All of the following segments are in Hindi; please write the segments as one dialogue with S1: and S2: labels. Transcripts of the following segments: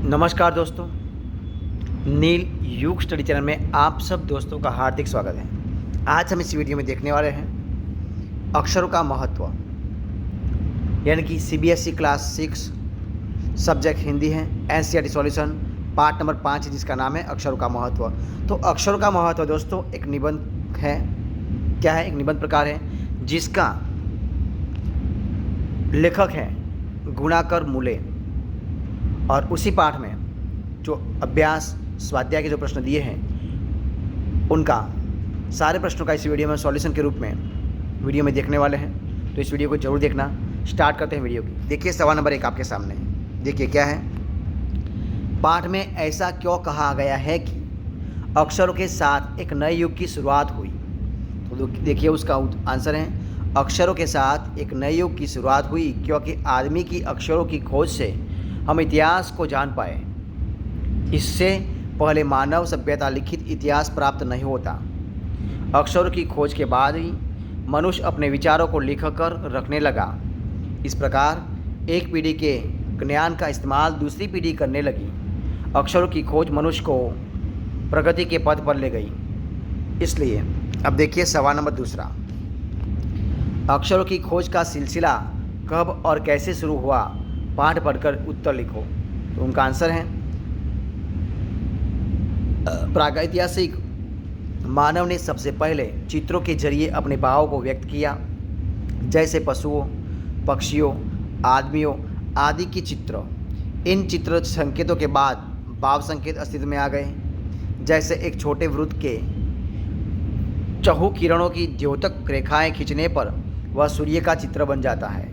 S1: नमस्कार दोस्तों, नील युग स्टडी चैनल में आप सब दोस्तों का हार्दिक स्वागत है। आज हम इस वीडियो में देखने वाले हैं अक्षरों का महत्व, यानी कि सीबीएसई क्लास 6 सब्जेक्ट हिंदी है, एनसीईआरटी सॉल्यूशन पार्ट नंबर 5 जिसका नाम है अक्षरों का महत्व। तो अक्षरों का महत्व दोस्तों एक निबंध है। क्या है? एक निबंध प्रकार है जिसका लेखक है गुणाकर मूले, और उसी पाठ में जो अभ्यास स्वाध्याय के जो प्रश्न दिए हैं उनका सारे प्रश्नों का इस वीडियो में सॉल्यूशन के रूप में वीडियो में देखने वाले हैं। तो इस वीडियो को जरूर देखना। स्टार्ट करते हैं वीडियो की। देखिए सवाल नंबर 1 आपके सामने है। देखिए क्या है, पाठ में ऐसा क्यों कहा गया है कि अक्षरों के साथ एक नए युग की शुरुआत हुई। तो देखिए उसका आंसर है अक्षरों के साथ एक नए युग की शुरुआत हुई क्योंकि आदमी की अक्षरों की खोज से हम इतिहास को जान पाए। इससे पहले मानव सभ्यता लिखित इतिहास प्राप्त नहीं होता। अक्षरों की खोज के बाद ही मनुष्य अपने विचारों को लिख कर रखने लगा। इस प्रकार एक पीढ़ी के ज्ञान का इस्तेमाल दूसरी पीढ़ी करने लगी। अक्षरों की खोज मनुष्य को प्रगति के पथ पर ले गई। इसलिए अब देखिए सवाल नंबर 2। अक्षरों की खोज का सिलसिला कब और कैसे शुरू हुआ, पाठ पढ़कर उत्तर लिखो। तो उनका आंसर है प्रागैतिहासिक मानव ने सबसे पहले चित्रों के जरिए अपने भावों को व्यक्त किया, जैसे पशुओं, पक्षियों, आदमियों आदि की चित्र। इन चित्र संकेतों के बाद भाव संकेत अस्तित्व में आ गए, जैसे एक छोटे वृत्त के चहु किरणों की द्योतक रेखाएं खींचने पर वह सूर्य का चित्र बन जाता है।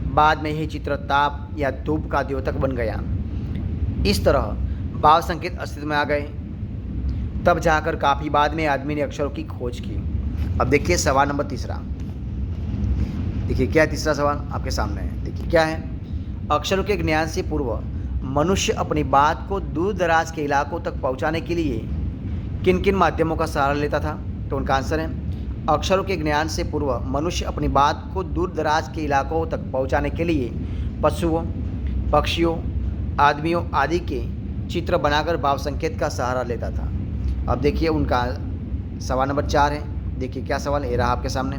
S1: बाद में यही चित्र ताप या धूप का द्योतक बन गया। इस तरह भाव संकेत अस्तित्व में आ गए। तब जाकर काफ़ी बाद में आदमी ने अक्षरों की खोज की। अब देखिए सवाल नंबर 3। देखिए क्या है तीसरा सवाल आपके सामने है। देखिए क्या है, अक्षरों के ज्ञान से पूर्व मनुष्य अपनी बात को दूर दराज के इलाकों तक पहुंचाने के लिए किन किन माध्यमों का सहारा लेता था। तो उनका आंसर है अक्षरों के ज्ञान से पूर्व मनुष्य अपनी बात को दूर दराज के इलाकों तक पहुंचाने के लिए पशुओं, पक्षियों, आदमियों आदि के चित्र बनाकर भाव संकेत का सहारा लेता था। अब देखिए उनका सवाल नंबर 4 है। देखिए क्या सवाल है, रहा आपके सामने।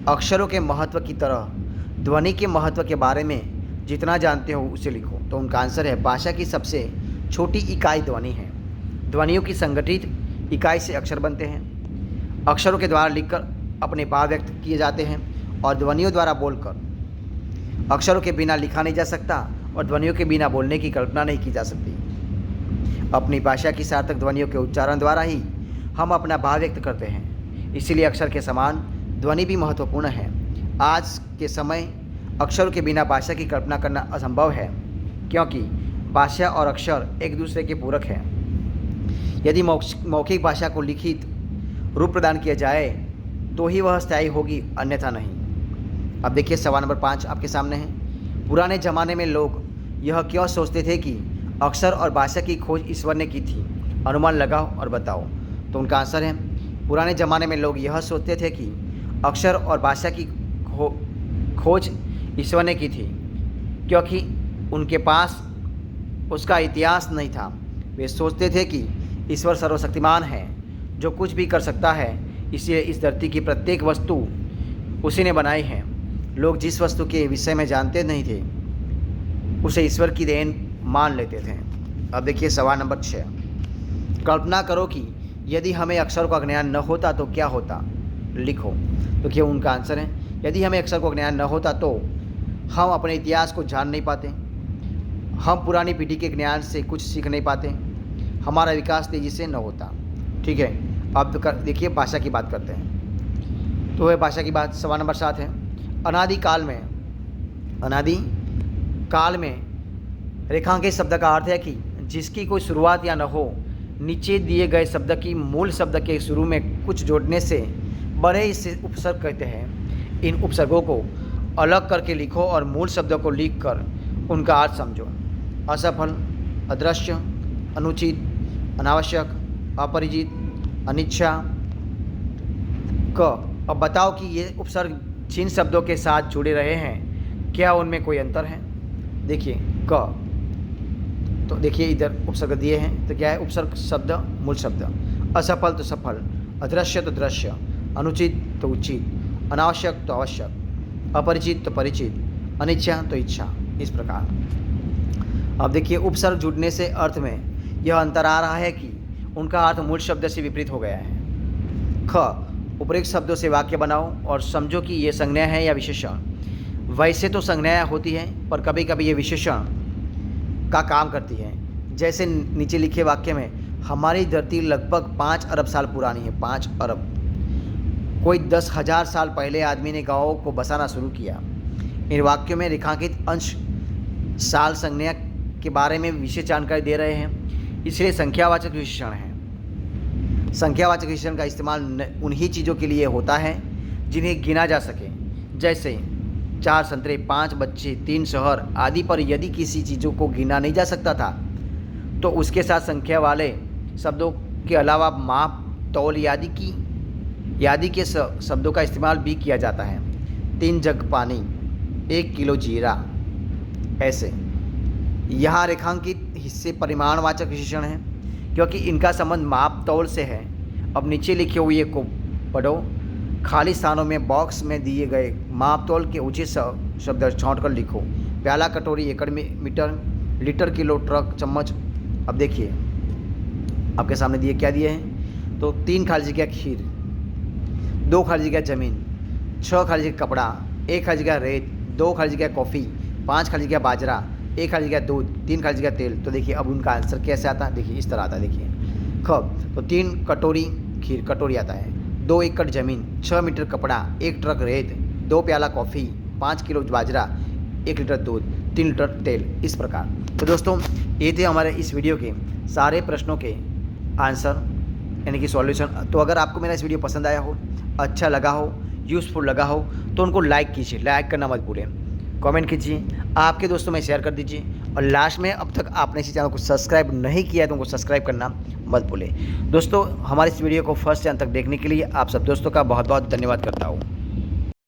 S1: अक्षरों के महत्व की तरह ध्वनि के महत्व के बारे में जितना जानते हो उसे लिखो। तो उनका आंसर है भाषा की सबसे छोटी इकाई ध्वनि है। ध्वनियों की संगठित इकाई से अक्षर बनते हैं। अक्षरों के द्वारा लिखकर अपने भाव व्यक्त किए जाते हैं और ध्वनियों द्वारा बोलकर। अक्षरों के बिना लिखा नहीं जा सकता और ध्वनियों के बिना बोलने की कल्पना नहीं की जा सकती। अपनी भाषा की सार्थक ध्वनियों के उच्चारण द्वारा ही हम अपना भाव व्यक्त करते हैं। इसीलिए अक्षर के समान ध्वनि भी महत्वपूर्ण है। आज के समय अक्षरों के बिना भाषा की कल्पना करना असंभव है, क्योंकि भाषा और अक्षर एक दूसरे के पूरक हैं। यदि मौखिक भाषा को लिखित रूप प्रदान किया जाए तो ही वह स्थायी होगी, अन्यथा नहीं। अब देखिए सवाल नंबर 5 आपके सामने है। पुराने ज़माने में लोग यह क्यों सोचते थे कि अक्षर और भाषा की खोज ईश्वर ने की थी? अनुमान लगाओ और बताओ। तो उनका आंसर है पुराने ज़माने में लोग यह सोचते थे कि अक्षर और भाषा की खोज ईश्वर ने की थी, क्योंकि उनके पास उसका इतिहास नहीं था। वे सोचते थे कि ईश्वर सर्वशक्तिमान है, जो कुछ भी कर सकता है, इसलिए इस धरती की प्रत्येक वस्तु उसी ने बनाई है। लोग जिस वस्तु के विषय में जानते नहीं थे उसे ईश्वर की देन मान लेते थे। अब देखिए सवाल नंबर 6। कल्पना करो कि यदि हमें अक्षरों का ज्ञान न होता तो क्या होता, लिखो। तो क्या उनका आंसर है यदि हमें अक्षर को ज्ञान न होता तो हम अपने इतिहास को जान नहीं पाते, हम पुरानी पीढ़ी के ज्ञान से कुछ सीख नहीं पाते, हमारा विकास तेज़ी से न होता। ठीक है, अब देखिए भाषा की बात करते हैं। तो है भाषा की बात। सवाल नंबर 7 है। अनादि काल में रेखांकित शब्द का अर्थ है कि जिसकी कोई शुरुआत या न हो। नीचे दिए गए शब्द की मूल शब्द के शुरू में कुछ जोड़ने से बड़े इसे उपसर्ग कहते हैं। इन उपसर्गों को अलग करके लिखो और मूल शब्दों को लिखकर उनका अर्थ समझो। असफल, अदृश्य, अनुचित, अनावश्यक, अपरिचित, अनिच्छा। अब बताओ कि ये उपसर्ग जिन शब्दों के साथ जुड़े रहे हैं क्या उनमें कोई अंतर है। देखिए क तो देखिए इधर उपसर्ग दिए हैं, तो क्या है उपसर्ग शब्द मूल शब्द। असफल तो सफल, अदृश्य तो दृश्य, अनुचित तो उचित, अनावश्यक तो आवश्यक, अपरिचित तो परिचित, अनिच्छा तो इच्छा, इस प्रकार। अब देखिए उपसर्ग जुड़ने से अर्थ में यह अंतर आ रहा है कि उनका अर्थ मूल शब्द से विपरीत हो गया है। ख उपयुक्त शब्दों से वाक्य बनाओ और समझो कि ये संज्ञा है या विशेषण। वैसे तो संज्ञा होती है पर कभी कभी ये विशेषण का काम करती है। जैसे नीचे लिखे वाक्य में हमारी धरती लगभग 5 अरब साल पुरानी है। 5 अरब, कोई 10,000 साल पहले आदमी ने गाँवों को बसाना शुरू किया। इन वाक्यों में रेखांकित अंश साल संज्ञा के बारे में विशेष जानकारी दे रहे हैं, इसलिए संख्यावाचक विशेषण है। संख्यावाचक विशेषण का इस्तेमाल उन्हीं चीज़ों के लिए होता है जिन्हें गिना जा सके, जैसे 4 संतरे, 5 बच्चे, 3 शहर आदि। पर यदि किसी चीज़ों को गिना नहीं जा सकता था तो उसके साथ संख्या वाले शब्दों के अलावा माप, तौल आदि के शब्दों का इस्तेमाल भी किया जाता है। 3 जग पानी, 1 किलो जीरा, ऐसे। यहाँ रेखांकित हिस्से परिमाणवाचक विशेषण हैं क्योंकि इनका संबंध माप तौल से है। अब नीचे लिखे हुए को पढ़ो। खाली स्थानों में बॉक्स में दिए गए माप तौल के उचित शब्द छांट कर लिखो। प्याला, कटोरी, एकड़, मीटर, लीटर, किलो, ट्रक, चम्मच। अब देखिए आपके सामने दिए क्या दिए हैं, तो 3 खाली जगह खीर, 2 खाली जगह ज़मीन, 6 खाली जगह कपड़ा, 1 खाली जगह रेत, 2 खाली जगह कॉफ़ी, 5 खाली जगह बाजरा, 1 खाली जगह दूध, 3 खाली जगह तेल। तो देखिए अब उनका आंसर कैसे आता है, देखिए इस तरह आता है। देखिए ख तो 3 कटोरी खीर, कटोरी आता है, 2 एकड़ ज़मीन, 6 मीटर कपड़ा, 1 ट्रक रेत, 2 प्याला कॉफ़ी, 5 किलो बाजरा, 1 लीटर दूध, 3 लीटर तेल, इस प्रकार। तो दोस्तों ये थे हमारे इस वीडियो के सारे प्रश्नों के आंसर यानी कि सॉल्यूशन। तो अगर आपको मेरा इस वीडियो पसंद आया हो, अच्छा लगा हो, यूज़फुल लगा हो तो उनको लाइक कीजिए, लाइक करना मत भूलें, कमेंट कीजिए, आपके दोस्तों में शेयर कर दीजिए और लास्ट में अब तक आपने इस चैनल को सब्सक्राइब नहीं किया है तो उनको सब्सक्राइब करना मत भूलें। दोस्तों हमारे इस वीडियो को फर्स्ट से अंत तक देखने के लिए आप सब दोस्तों का बहुत बहुत धन्यवाद करता हूँ।